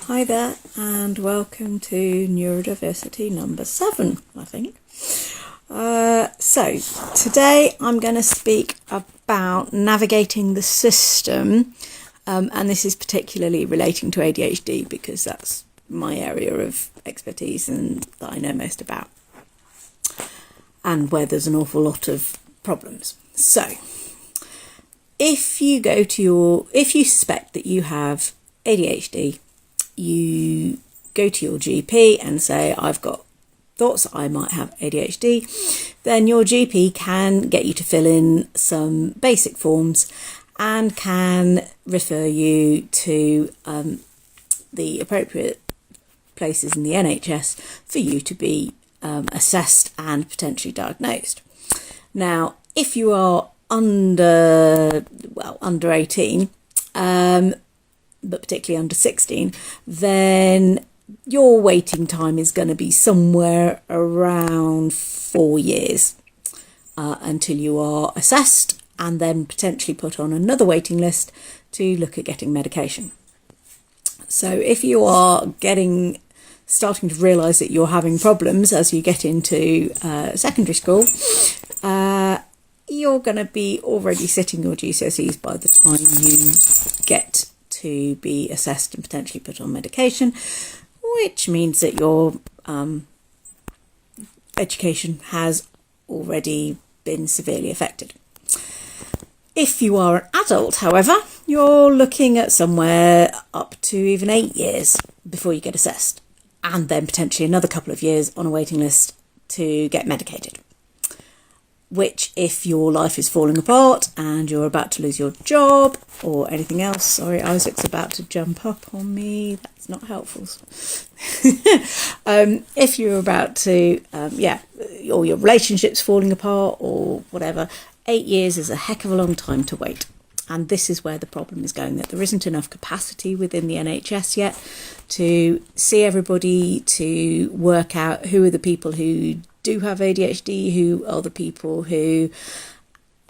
Hi there, and welcome to Neurodiversity number 7, I think. So today I'm going to speak about navigating the system, and this is particularly relating to ADHD because that's my area of expertise and that I know most about, and where there's an awful lot of problems. So if you suspect that you have ADHD, you go to your GP and say, I've got thoughts I might have ADHD, then your GP can get you to fill in some basic forms and can refer you to the appropriate places in the NHS for you to be assessed and potentially diagnosed. Now, if you are under 18, but particularly under 16, then your waiting time is going to be somewhere around 4 years until you are assessed and then potentially put on another waiting list to look at getting medication. So if you are starting to realise that you're having problems as you get into secondary school, you're going to be already sitting your GCSEs by the time you get to be assessed and potentially put on medication, which means that your education has already been severely affected. If you are an adult, however, you're looking at somewhere up to even 8 years before you get assessed, and then potentially another couple of years on a waiting list to get medicated. Which, if your life is falling apart and you're about to lose your job or anything else, sorry, Isaac's about to jump up on me, that's not helpful. If you're about to, or your relationship's falling apart or whatever, 8 years is a heck of a long time to wait. And this is where the problem is going, that there isn't enough capacity within the NHS yet to see everybody, to work out who are the people who do have ADHD, who are the people who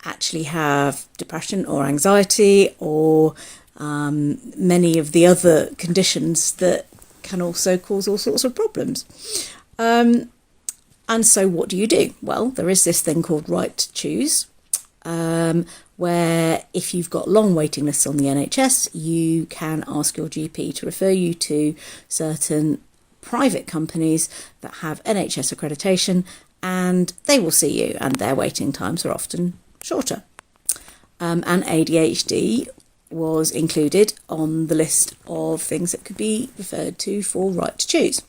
actually have depression or anxiety or many of the other conditions that can also cause all sorts of problems. And so what do you do? Well, there is this thing called Right to Choose, where if you've got long waiting lists on the NHS, you can ask your GP to refer you to certain private companies that have NHS accreditation, and they will see you, and their waiting times are often shorter. And ADHD was included on the list of things that could be referred to for Right to Choose.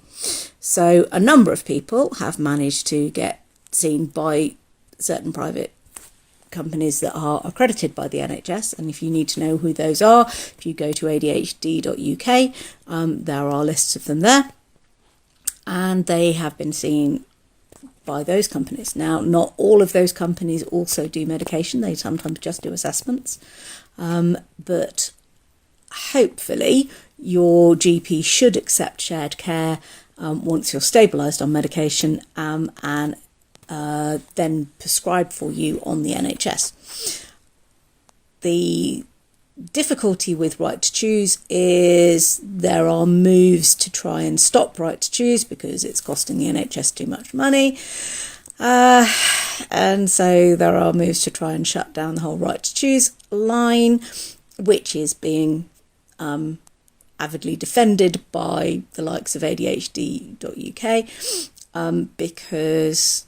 So a number of people have managed to get seen by certain private companies that are accredited by the NHS, and if you need to know who those are, if you go to adhd.uk, there are lists of them there. And they have been seen by those companies. Now, not all of those companies also do medication. They sometimes just do assessments. But hopefully your GP should accept shared care once you're stabilised on medication and then prescribe for you on the NHS. The difficulty with Right to Choose is there are moves to try and stop Right to Choose because it's costing the NHS too much money, and so there are moves to try and shut down the whole Right to Choose line, which is being avidly defended by the likes of ADHD.uk, because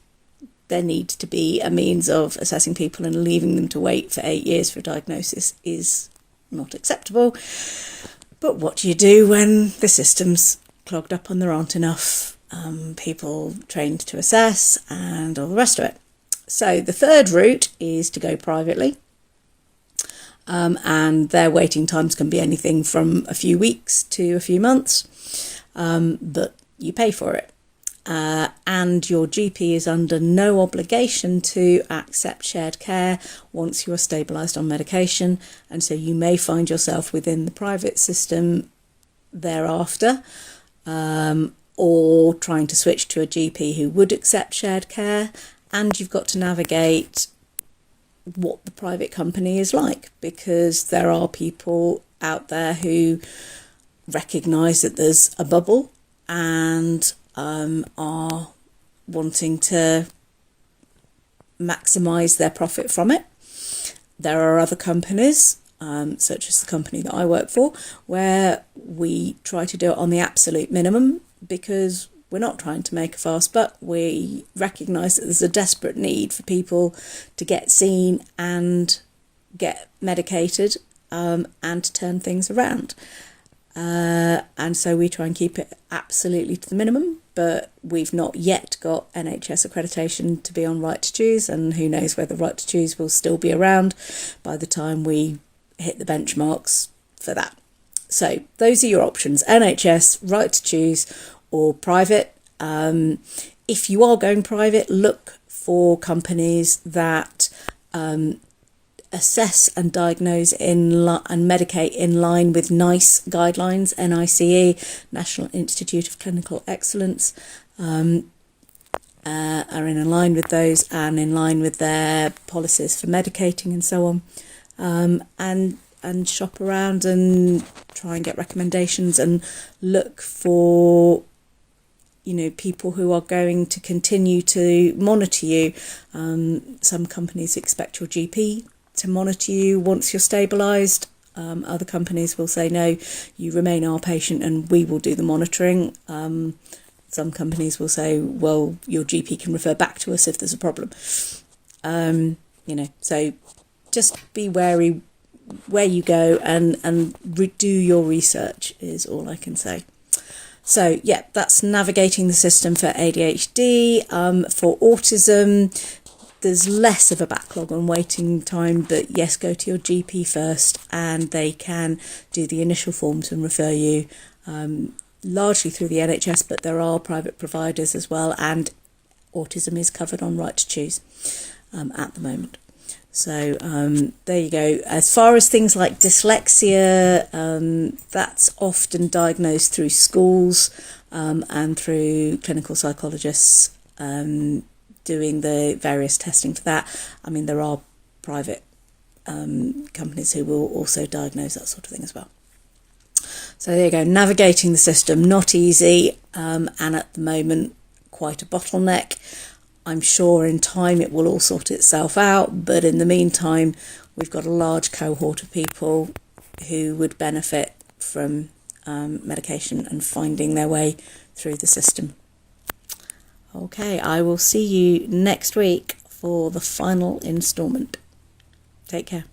there needs to be a means of assessing people, and leaving them to wait for 8 years for a diagnosis is not acceptable. But what do you do when the system's clogged up and there aren't enough people trained to assess and all the rest of it? So the third route is to go privately, and their waiting times can be anything from a few weeks to a few months, but you pay for it. And your GP is under no obligation to accept shared care once you are stabilised on medication, and so you may find yourself within the private system thereafter, or trying to switch to a GP who would accept shared care, and you've got to navigate what the private company is like, because there are people out there who recognise that there's a bubble and are wanting to maximise their profit from it. There are other companies, such as the company that I work for, where we try to do it on the absolute minimum because we're not trying to make a fast buck. We recognise that there's a desperate need for people to get seen and get medicated and to turn things around. And so we try and keep it absolutely to the minimum, but we've not yet got NHS accreditation to be on Right to Choose, and who knows whether Right to Choose will still be around by the time we hit the benchmarks for that. So those are your options: NHS, Right to Choose, or private. If you are going private, look for companies that assess and diagnose and medicate in line with NICE guidelines, NICE, National Institute of Clinical Excellence, are in line with those and in line with their policies for medicating and so on, and shop around and try and get recommendations and look for people who are going to continue to monitor you. Some companies expect your GP to monitor you once you're stabilised. Other companies will say, no, you remain our patient and we will do the monitoring. Some companies will say, well, your GP can refer back to us if there's a problem. So just be wary where you go and do your research is all I can say. So yeah, that's navigating the system for ADHD. For autism, there's less of a backlog on waiting time, but yes, go to your GP first and they can do the initial forms and refer you largely through the NHS, but there are private providers as well, and autism is covered on Right to Choose at the moment. So there you go. As far as things like dyslexia, that's often diagnosed through schools and through clinical psychologists doing the various testing for that. I mean, there are private companies who will also diagnose that sort of thing as well. So there you go. Navigating the system, not easy, and at the moment quite a bottleneck. I'm sure in time it will all sort itself out, but in the meantime, we've got a large cohort of people who would benefit from medication and finding their way through the system. Okay, I will see you next week for the final instalment. Take care.